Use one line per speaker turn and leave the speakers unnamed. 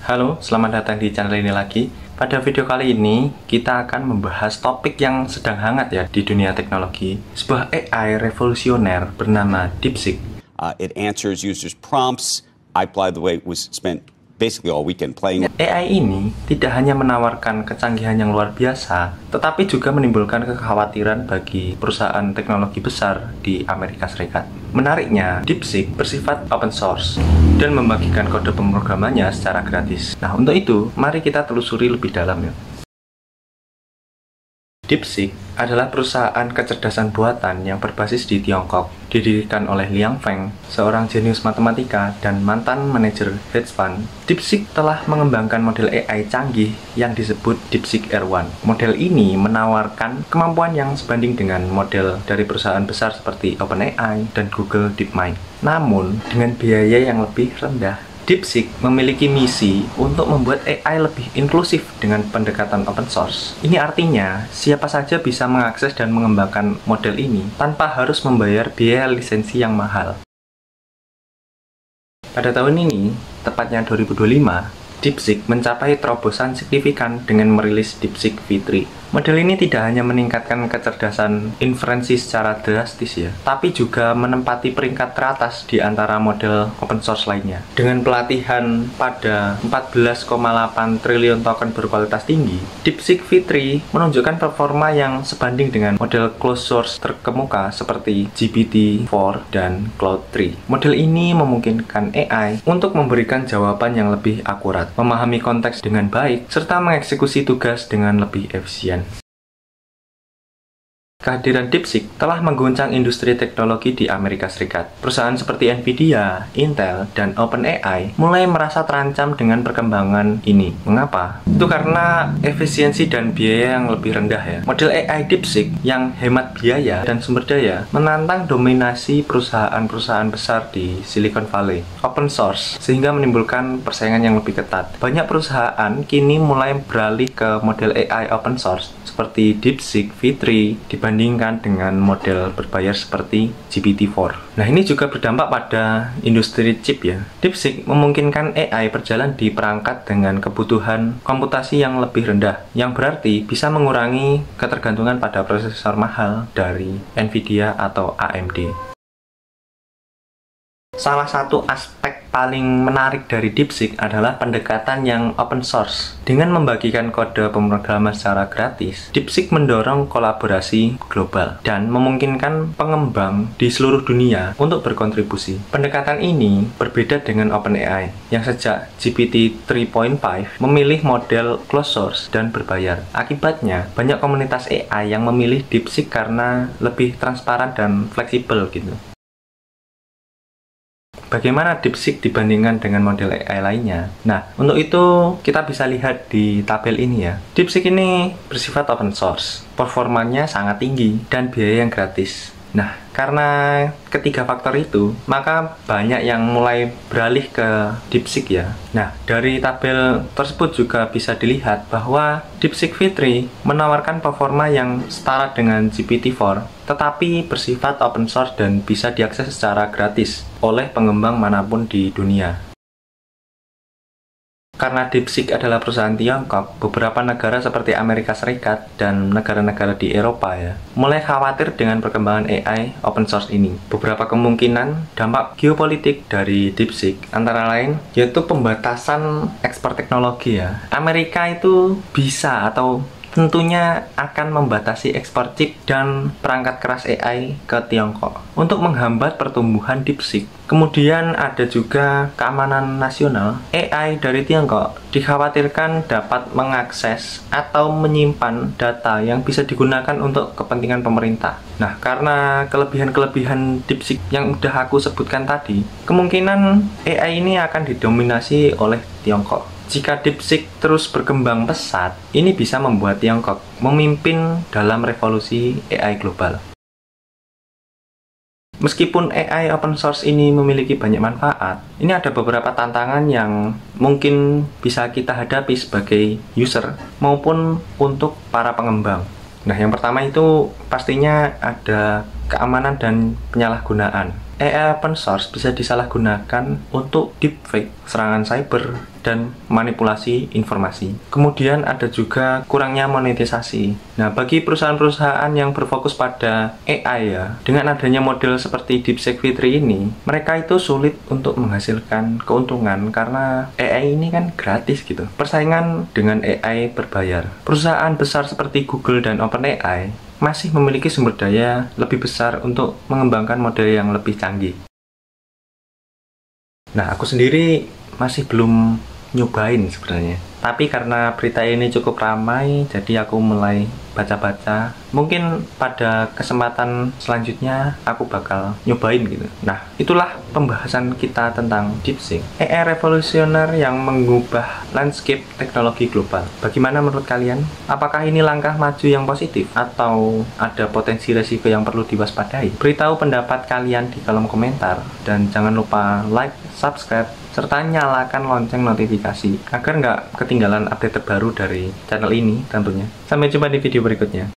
Halo, selamat datang di channel ini lagi. Pada video kali ini, kita akan membahas topik yang sedang hangat ya di dunia teknologi. Sebuah AI revolusioner bernama DeepSeek.
It answers users' prompts. I, by the way, was spent basically all weekend playing it.
AI ini tidak hanya menawarkan kecanggihan yang luar biasa, tetapi juga menimbulkan kekhawatiran bagi perusahaan teknologi besar di Amerika Serikat. Menariknya, DeepSeek bersifat open source dan membagikan kode pemrogramannya secara gratis. Nah, untuk itu, mari kita telusuri lebih dalam ya. DeepSeek adalah perusahaan kecerdasan buatan yang berbasis di Tiongkok, didirikan oleh Liang Feng, seorang jenius matematika dan mantan manajer hedge fund. DeepSeek telah mengembangkan model AI canggih yang disebut DeepSeek R1. Model ini menawarkan kemampuan yang sebanding dengan model dari perusahaan besar seperti OpenAI dan Google DeepMind. Namun, dengan biaya yang lebih rendah. DeepSeek memiliki misi untuk membuat AI lebih inklusif dengan pendekatan open source. Ini artinya, siapa saja bisa mengakses dan mengembangkan model ini tanpa harus membayar biaya lisensi yang mahal. Pada tahun ini, tepatnya 2025, DeepSeek mencapai terobosan signifikan dengan merilis DeepSeek V3. Model ini tidak hanya meningkatkan kecerdasan inferensi secara drastis ya, tapi juga menempati peringkat teratas di antara model open source lainnya. Dengan pelatihan pada 14,8 triliun token berkualitas tinggi, DeepSeek V3 menunjukkan performa yang sebanding dengan model closed source terkemuka seperti GPT-4 dan Claude 3. Model ini memungkinkan AI untuk memberikan jawaban yang lebih akurat, memahami konteks dengan baik, serta mengeksekusi tugas dengan lebih efisien. Kehadiran DeepSeek telah mengguncang industri teknologi di Amerika Serikat. Perusahaan seperti Nvidia, Intel, dan OpenAI mulai merasa terancam dengan perkembangan ini. Mengapa? Itu karena efisiensi dan biaya yang lebih rendah ya. Model AI DeepSeek yang hemat biaya dan sumber daya menantang dominasi perusahaan-perusahaan besar di Silicon Valley. Open source, sehingga menimbulkan persaingan yang lebih ketat. Banyak perusahaan kini mulai beralih ke model AI open source seperti DeepSeek V3 dibandingkan dengan model berbayar seperti GPT-4. Nah, ini juga berdampak pada industri chip ya. DeepSeek memungkinkan AI berjalan di perangkat dengan kebutuhan komputasi yang lebih rendah, yang berarti bisa mengurangi ketergantungan pada prosesor mahal dari Nvidia atau AMD. Salah satu aspek paling menarik dari DeepSeek adalah pendekatan yang open source. Dengan membagikan kode pemrograman secara gratis, DeepSeek mendorong kolaborasi global dan memungkinkan pengembang di seluruh dunia untuk berkontribusi. Pendekatan ini berbeda dengan OpenAI yang sejak GPT 3.5 memilih model closed source dan berbayar. Akibatnya, banyak komunitas AI yang memilih DeepSeek karena lebih transparan dan fleksibel gitu. Bagaimana DeepSeek dibandingkan dengan model AI lainnya? Nah, untuk itu kita bisa lihat di tabel ini ya. DeepSeek ini bersifat open source, performanya sangat tinggi, dan biaya yang gratis. Nah, karena ketiga faktor itu, maka banyak yang mulai beralih ke DeepSeek ya. Nah, dari tabel tersebut juga bisa dilihat bahwa DeepSeek V3 menawarkan performa yang setara dengan GPT-4, tetapi bersifat open source dan bisa diakses secara gratis oleh pengembang manapun di dunia. Karena DeepSeek adalah perusahaan Tiongkok, beberapa negara seperti Amerika Serikat dan negara-negara di Eropa ya, mulai khawatir dengan perkembangan AI open source ini. Beberapa kemungkinan dampak geopolitik dari DeepSeek antara lain yaitu pembatasan ekspor teknologi ya. Amerika itu bisa atau tentunya akan membatasi ekspor chip dan perangkat keras AI ke Tiongkok untuk menghambat pertumbuhan DeepSeek. Kemudian ada juga keamanan nasional. AI dari Tiongkok dikhawatirkan dapat mengakses atau menyimpan data yang bisa digunakan untuk kepentingan pemerintah. Nah, karena kelebihan-kelebihan DeepSeek yang udah aku sebutkan tadi, kemungkinan AI ini akan didominasi oleh Tiongkok. Jika DeepSeek terus berkembang pesat, ini bisa membuat Tiongkok memimpin dalam revolusi AI global. Meskipun AI open source ini memiliki banyak manfaat, ini ada beberapa tantangan yang mungkin bisa kita hadapi sebagai user maupun untuk para pengembang. Nah, yang pertama itu pastinya ada keamanan dan penyalahgunaan. AI open source bisa disalahgunakan untuk deepfake, serangan cyber, dan manipulasi informasi. Kemudian ada juga kurangnya monetisasi. Nah, bagi perusahaan-perusahaan yang berfokus pada AI ya, dengan adanya model seperti DeepSeek V3 ini, mereka itu sulit untuk menghasilkan keuntungan karena AI ini kan gratis gitu. Persaingan dengan AI berbayar. Perusahaan besar seperti Google dan OpenAI masih memiliki sumber daya lebih besar untuk mengembangkan model yang lebih canggih. Nah, aku sendiri masih belum nyobain sebenarnya. Tapi karena berita ini cukup ramai, jadi aku mulai baca-baca. Mungkin pada kesempatan selanjutnya aku bakal nyobain gitu. Nah, itulah pembahasan kita tentang DeepSeek, AI revolusioner yang mengubah landscape teknologi global. Bagaimana menurut kalian? Apakah ini langkah maju yang positif atau ada potensi resiko yang perlu diwaspadai? Beritahu pendapat kalian di kolom komentar dan jangan lupa like, subscribe, serta nyalakan lonceng notifikasi agar nggak ketinggalan update terbaru dari channel ini tentunya. Sampai jumpa di video berikutnya.